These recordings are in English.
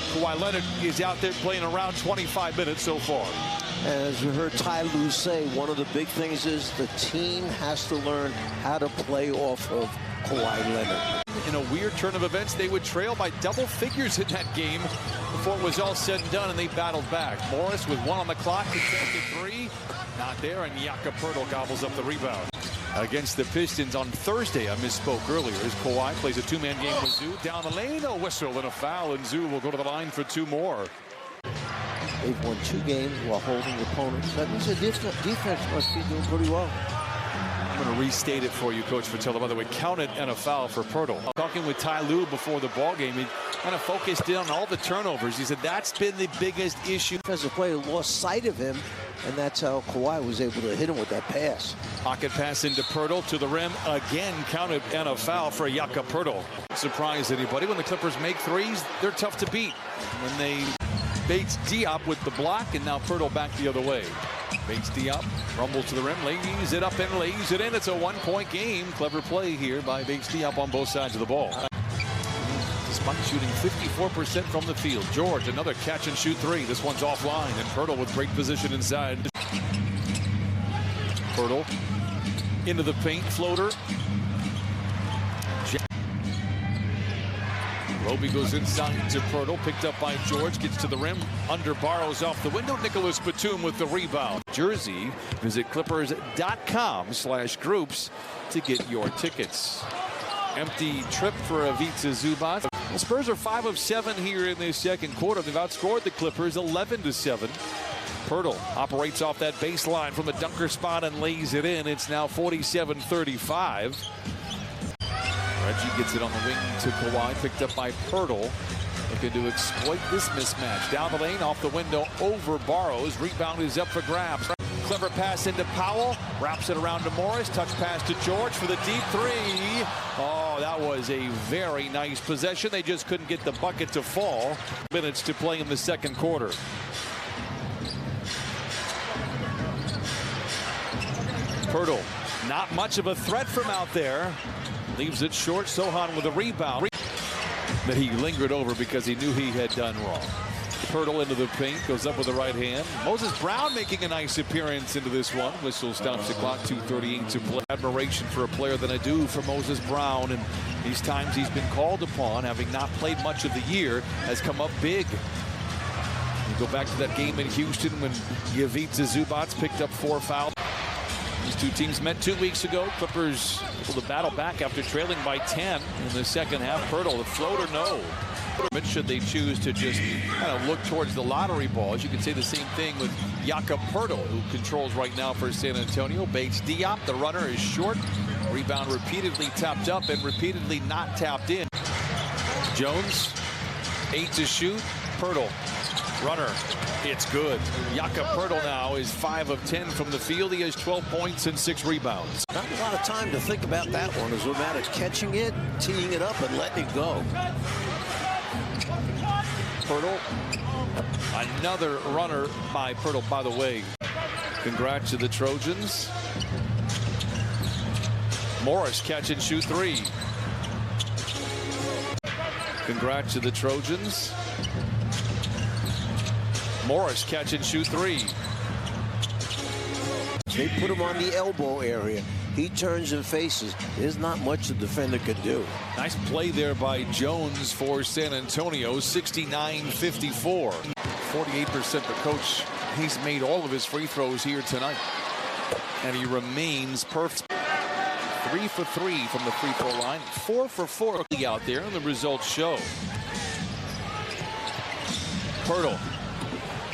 Kawhi Leonard is out there playing around 25 minutes so far. As we heard Ty Lue say, one of the big things is the team has to learn how to play off of Kawhi Leonard. In a weird turn of events, they would trail by double figures in that game before it was all said and done, and they battled back. Morris with 1 on the clock to take to 3. Not there, and Jakob Poeltl gobbles up the rebound. Against the Pistons on Thursday, I misspoke earlier, as Kawhi plays a two-man game with Zoo. Down the lane, a whistle and a foul, and Zoo will go to the line for 2 more. They've won 2 games while holding opponents. That means the defense must be doing pretty well. I'm going to restate it for you, Coach Poeltl. By the way, counted and a foul for Poeltl. Talking with Ty Lue before the ball game, he kind of focused in on all the turnovers. He said that's been the biggest issue. Defensive player lost sight of him, and that's how Kawhi was able to hit him with that pass. Pocket pass into Poeltl to the rim. Again, counted and a foul for Jakob Poeltl. Surprise anybody. When the Clippers make threes, they're tough to beat. When they Bates Diop with the block, and now Poeltl back the other way. Bates Diop rumbles to the rim, lays it up and lays it in. It's a 1-point game. Clever play here by Bates Diop on both sides of the ball. Despite shooting 54% from the field, George, another catch and shoot 3. This one's offline, and Poeltl with great position inside. Poeltl into the paint, floater. Roby goes inside to Poeltl, picked up by George, gets to the rim, under Barrows off the window. Nicholas Batum with the rebound. Jersey, visit clippers.com/groups to get your tickets. Empty trip for Ivica Zubac. The Spurs are 5 of 7 here in the second quarter. They've outscored the Clippers 11-7. Poeltl operates off that baseline from the dunker spot and lays it in. It's now 47-35. Reggie gets it on the wing to Kawhi, picked up by Poeltl. Looking to exploit this mismatch. Down the lane, off the window, over Barrows. Rebound is up for grabs. Clever pass into Powell. Wraps it around to Morris. Touch pass to George for the deep 3. Oh, that was a very nice possession. They just couldn't get the bucket to fall. Minutes to play in the second quarter. Poeltl, not much of a threat from out there. Leaves it short. Sohan with a rebound that he lingered over because he knew he had done wrong. Poeltl into the paint, goes up with the right hand. Moses Brown making a nice appearance into this one. Whistle stops the clock, 2:38 to play. Admiration for a player than I do for Moses Brown, and these times he's been called upon, having not played much of the year, has come up big. You go back to that game in Houston when Ivica Zubac picked up 4 fouls. These two teams met 2 weeks ago. Clippers able to battle back after trailing by 10 in the second half. Poeltl, the floater, no. Should they choose to just kind of look towards the lottery balls? You can say the same thing with Jakob Poeltl, who controls right now for San Antonio. Bates Diop, the runner, is short. Rebound repeatedly tapped up and repeatedly not tapped in. Jones, 8 to shoot. Poeltl, runner, it's good. Jakob Poeltl now is 5 of 10 from the field. He has 12 points and 6 rebounds. Not a lot of time to think about that one. It's a matter of catching it, teeing it up, and letting it go. Poeltl, another runner by Poeltl, by the way. Congrats to the Trojans. Morris, catch and shoot 3. Congrats to the Trojans. Morris, catch and shoot 3. They put him on the elbow area. He turns and faces. There's not much the defender could do. Nice play there by Jones for San Antonio, 69-54. 48%, but Coach, he's made all of his free throws here tonight. And he remains perfect. 3 for 3 from the free throw line. 4 for 4 out there, and the results show. Poeltl.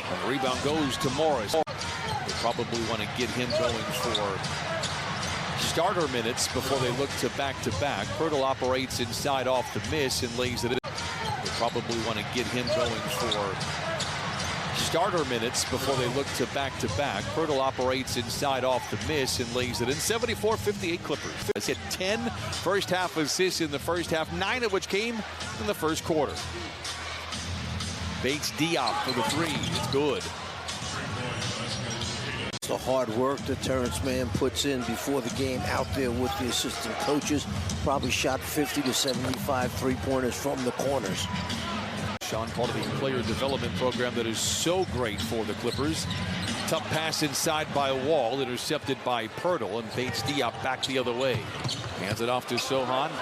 And the rebound goes to Morris. They probably want to get him going for starter minutes before they look to back-to-back. Poeltl operates inside off the miss and lays it in. They probably want to get him going for starter minutes before they look to back-to-back. Poeltl operates inside off the miss and lays it in. 74-58 Clippers. He's hit 10 first half assists in the first half, 9 of which came in the first quarter. Bates Diop for the 3. It's good. The hard work that Terrence Mann puts in before the game out there with the assistant coaches. Probably shot 50 to 75 three-pointers from the corners. Sean, part of the player development program that is so great for the Clippers. Tough pass inside by Wall, intercepted by Poeltl, and Bates Diop back the other way. Hands it off to Sohan.